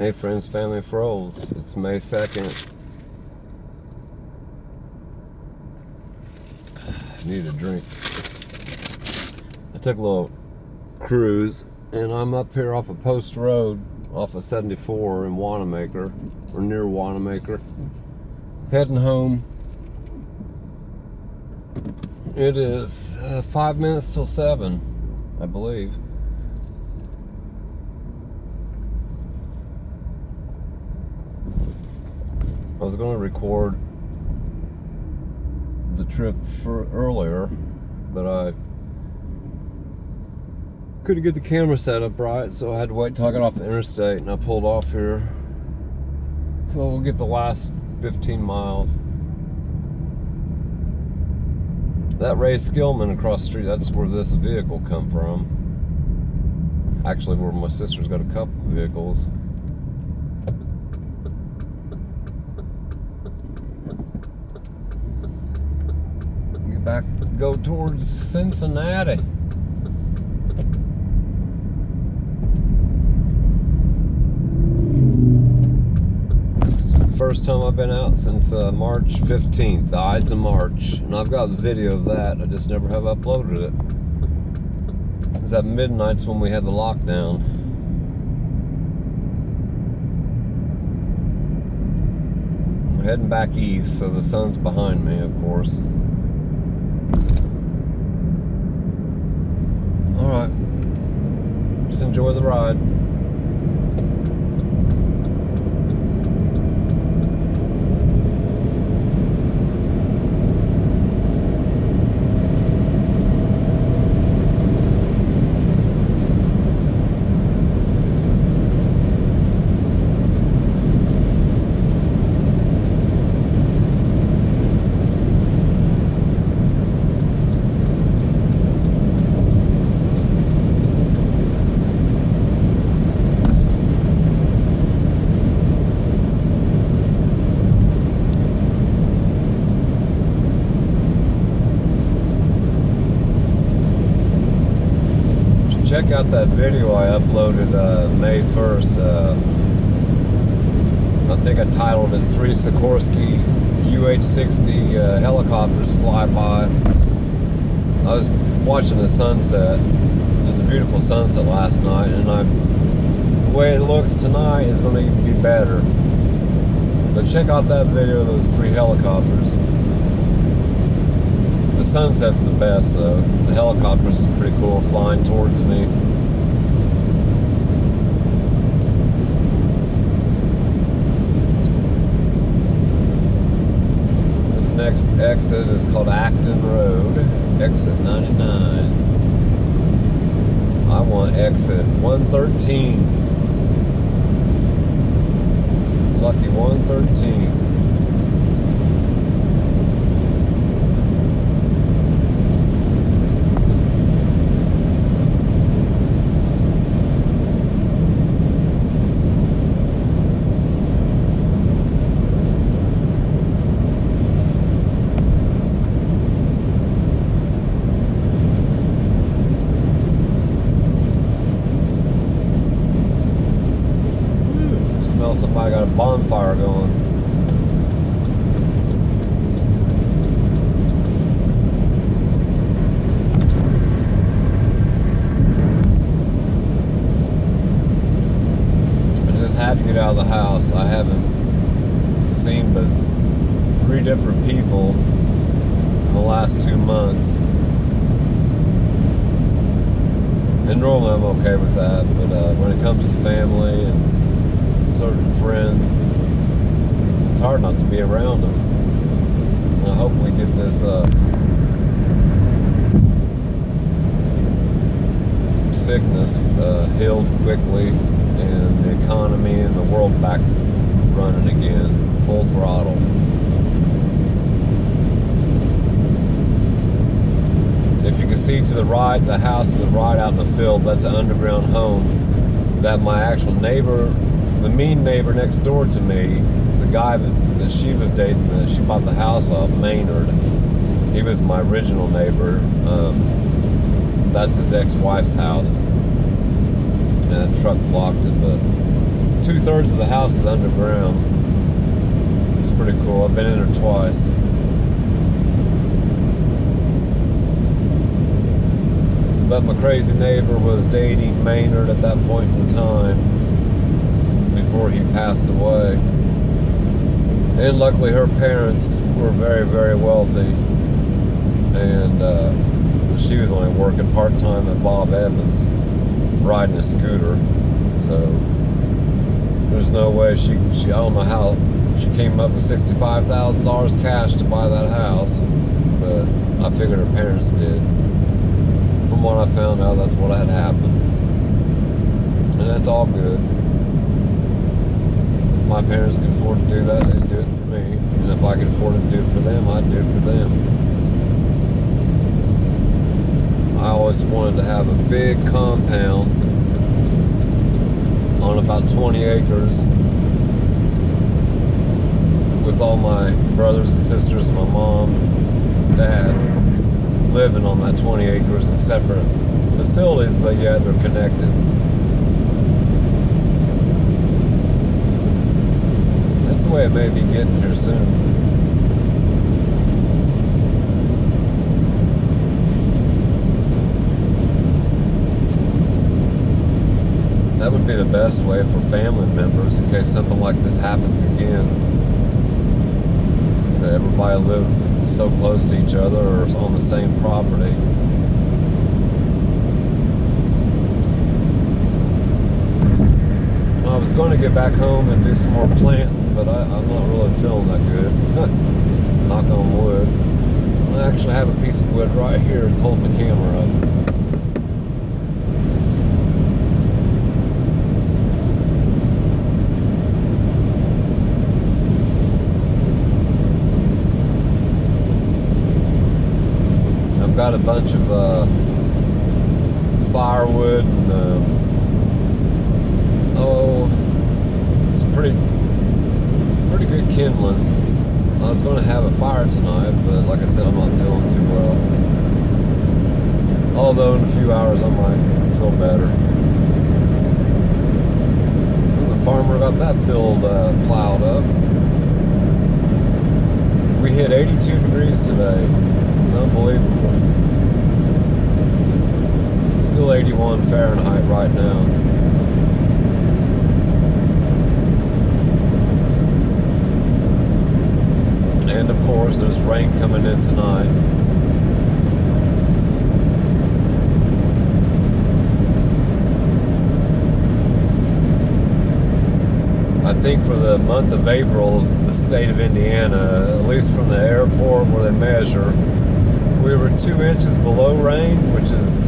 Hey friends, family, froze. It's May 2nd. I need a drink. I took a little cruise and I'm up here off of Post Road off of 74 in Wanamaker, or near Wanamaker. Heading home. It is 5 minutes till 7, I believe. I was going to record the trip for earlier, but I couldn't get the camera set up right, so I had to wait till I got off the interstate, and I pulled off here. So we'll get the last 15 miles. That Ray Skillman across the street, that's where this vehicle come from. Actually, where my sister's got a couple of vehicles. Back, go towards Cincinnati. It's the first time I've been out since March 15th, the Ides of March, and I've got the video of that. I just never have uploaded it. It was at midnight's when we had the lockdown. We're heading back east, so the sun's behind me, of course. Alright, just enjoy the ride. Check out that video I uploaded May 1st. I think I titled it 3 Sikorsky UH-60 helicopters fly by. I was watching the sunset. It was a beautiful sunset last night, and the way it looks tonight is going to be better. But check out that video of those 3 helicopters. The sunset's the best though. The helicopters is pretty cool flying towards me. This next exit is called Acton Road, exit 99. I want exit 113. Lucky 113. Somebody got a bonfire going. I just had to get out of the house. I haven't seen but 3 different people in the last 2 months. And normally I'm okay with that, but when it comes to family and certain friends, it's hard not to be around them. And I hope we get this sickness healed quickly, and the economy and the world back running again, full throttle. If you can see to the right, the house to the right out in the field, that's an underground home that my actual neighbor, the mean neighbor next door to me, the guy that she was dating, that she bought the house off, Maynard, he was my original neighbor. That's his ex-wife's house. And that truck blocked it, but 2/3 of the house is underground. It's pretty cool. I've been in her twice. But my crazy neighbor was dating Maynard at that point in time before he passed away. And luckily her parents were very, very wealthy. And she was only working part-time at Bob Evans, riding a scooter. So there's no way I don't know how she came up with $65,000 cash to buy that house. But I figured her parents did. From what I found out, that's what had happened. And that's all good. If my parents could afford to do that, they'd do it for me. And if I could afford to do it for them, I'd do it for them. I always wanted to have a big compound on about 20 acres with all my brothers and sisters and my mom and dad living on that 20 acres in separate facilities, but yeah, they're connected. That's the way it may be getting here soon. That would be the best way for family members in case something like this happens again. So everybody live so close to each other or on the same property. I was going to get back home and do some more planting, but I'm not really feeling that good. Knock on wood. I actually have a piece of wood right here. It's holding the camera up. I've got a bunch of firewood and some pretty good kindling. I was going to have a fire tonight, but like I said, I'm not feeling too well. Although in a few hours I might feel better. And the farmer got that field plowed up. We hit 82 degrees today. It's unbelievable. It's still 81 Fahrenheit right now. And of course, there's rain coming in tonight. I think for the month of April, the state of Indiana, at least from the airport where they measure, we were 2 inches below rain, which is,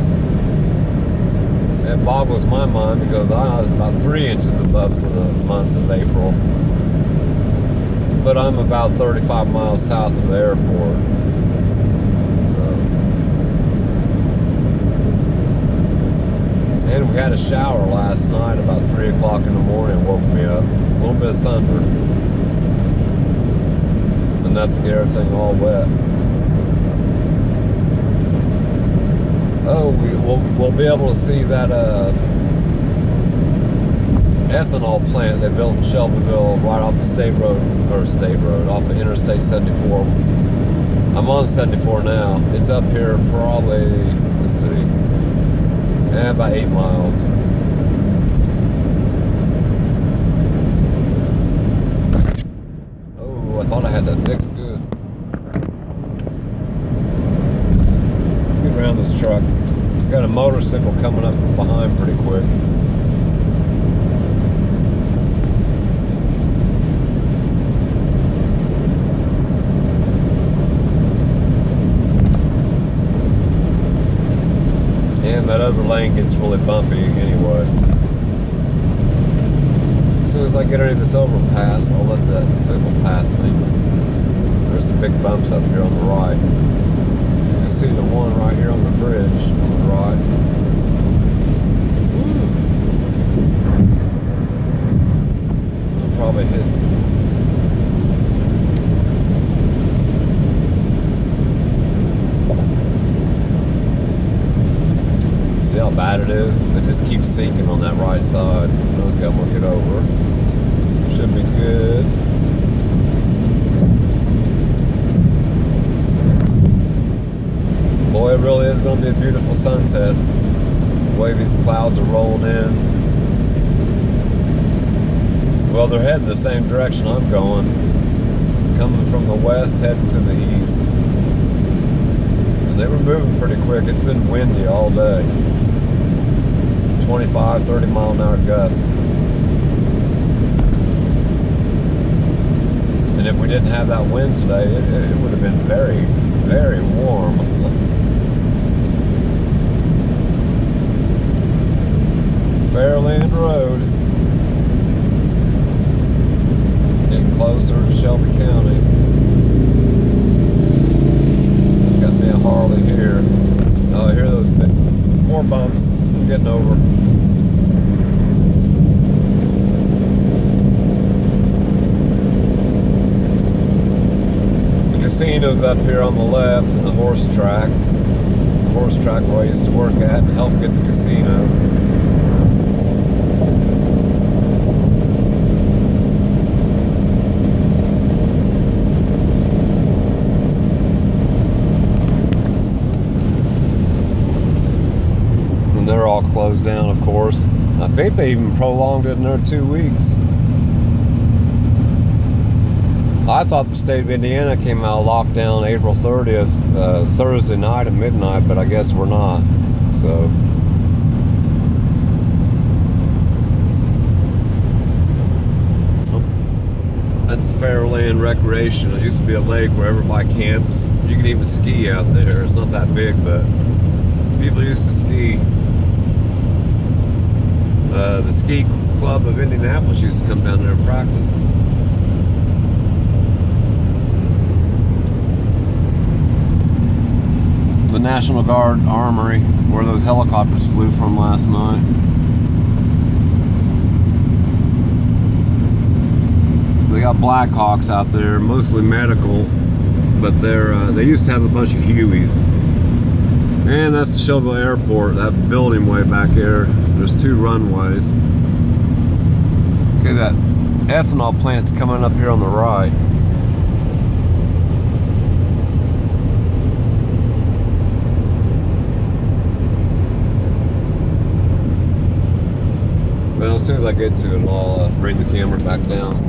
it boggles my mind because I was about 3 inches above for the month of April. But I'm about 35 miles south of the airport. So. And we had a shower last night about 3 o'clock in the morning. It woke me up. A little bit of thunder. Enough to get everything all wet. Oh, we'll be able to see that ethanol plant they built in Shelbyville right off the off of Interstate 74. I'm on 74 now. It's up here probably, let's see, about 8 miles. Oh, I thought I had that fixed good. Get around this truck. Got a motorcycle coming up from behind pretty quick. And that other lane gets really bumpy anyway. As soon as I get underneath this overpass, I'll let that signal pass me. There's some big bumps up here on the right. You can see the one right here on the bridge on the right. Woo. I'll probably hit. See how bad it is. They just keep sinking on that right side. Okay, I'm gonna get over. Should be good. Boy, it really is going to be a beautiful sunset. The way these clouds are rolling in. Well, they're heading the same direction I'm going. Coming from the west, heading to the east. And they were moving pretty quick. It's been windy all day. 25, 30 mile an hour gusts. And if we didn't have that wind today, it would have been very, very warm. Fairland Road. Getting closer to Shelby County. Got me a Harley here. Oh, I hear those more bumps. I'm getting over. The casino's up here on the left, and the horse track. The horse track where I used to work at and help get the casino. They're all closed down, of course. I think they even prolonged it another 2 weeks. I thought the state of Indiana came out of lockdown April 30th, Thursday night at midnight, but I guess we're not. So. That's Fairland Recreation. It used to be a lake where everybody camps. You can even ski out there. It's not that big, but people used to ski. The ski club of Indianapolis used to come down there and practice. The National Guard Armory, where those helicopters flew from last night. They got Blackhawks out there, mostly medical, but they used to have a bunch of Hueys. And that's the Shelbyville Airport, that building way back there. There's 2 runways. Okay, that ethanol plant's coming up here on the right. Well, as soon as I get to it, I'll bring the camera back down.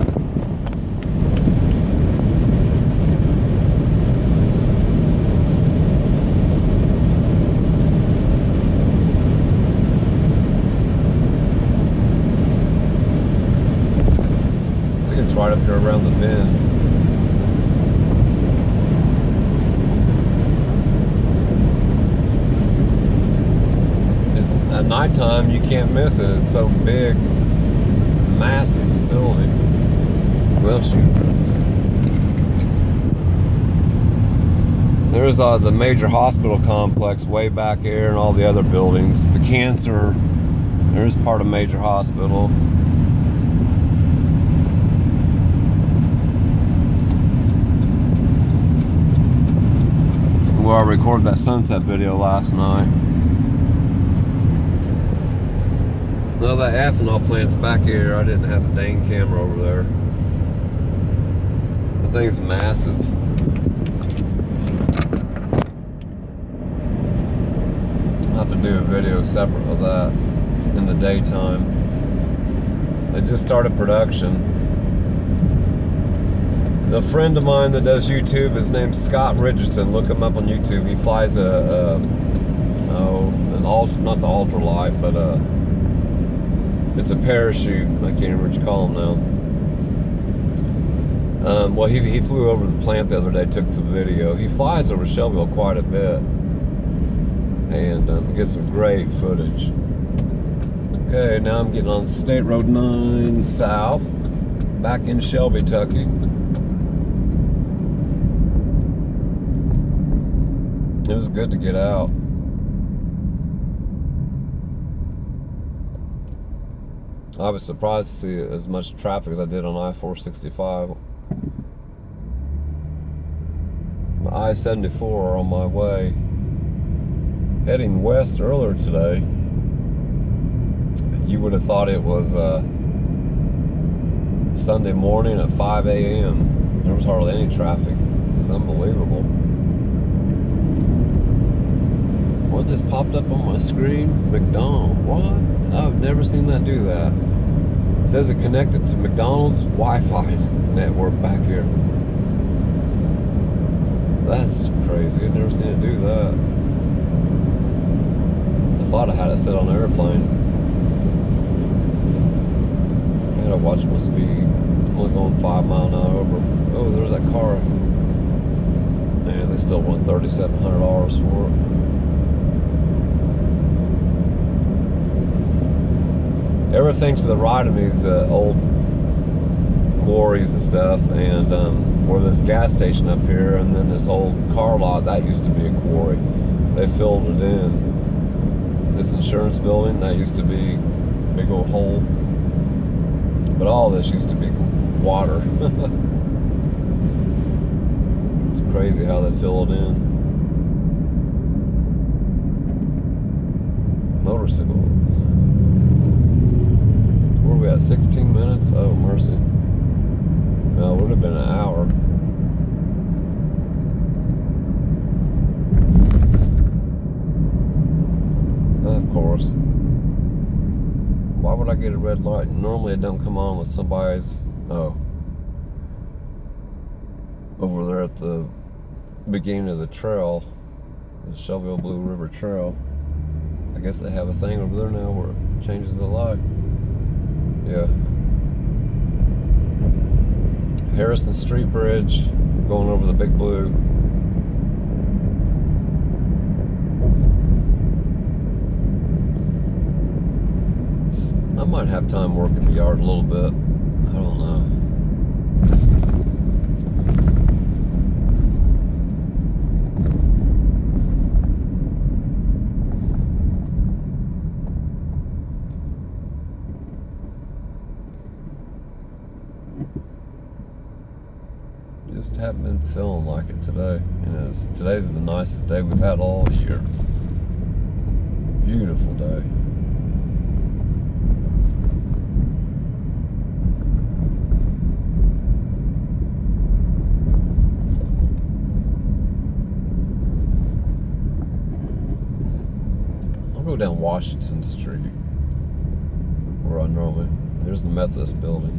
Right up here around the bend. At nighttime, you can't miss it. It's so big, massive facility. Well, shoot. There's the major hospital complex way back there and all the other buildings. The cancer, there's part of major hospital. Where I recorded that sunset video last night. Well, that ethanol plant's back here. I didn't have a dang camera over there. The thing's massive. I'll have to do a video separate of that in the daytime. They just started production. A friend of mine that does YouTube, his name's Scott Richardson. Look him up on YouTube. He flies not the ultralight, but it's a parachute. I can't remember what you call them now. Well, he flew over the plant the other day, took some video. He flies over Shelbyville quite a bit, and gets some great footage. Okay, now I'm getting on State Road 9 South, back in Shelby, Kentucky. It was good to get out. I was surprised to see as much traffic as I did on I-465. I-74 on my way. Heading west earlier today. you would have thought it was Sunday morning at 5 a.m. There was hardly any traffic. It was unbelievable. What just popped up on my screen? McDonald's. What? I've never seen that do that. It says it connected to McDonald's Wi-Fi network back here. That's crazy. I've never seen it do that. I thought I had it set on airplane. I gotta watch my speed. I'm only going 5 miles an hour over. Oh, there's that car. Man, they still want $3,700 for it. Everything to the right of me is old quarries and stuff, and where this gas station up here, and then this old car lot, that used to be a quarry. They filled it in. This insurance building, that used to be a big old hole. But all this used to be water. It's crazy how they fill it in. Motorcycles. Where are we at? 16 minutes? Oh, mercy. No, it would have been an hour. Of course. Why would I get a red light? Normally it don't come on with somebody's... Oh. Over there at the beginning of the trail, the Shelbyville Blue River Trail. I guess they have a thing over there now where it changes the light. Yeah. Harrison Street Bridge, going over the Big Blue. I might have time working the yard a little bit. I don't know. Just haven't been feeling like it today. You know, today's the nicest day we've had all year. Beautiful day. I'll go down Washington Street, where I normally... There's the Methodist building.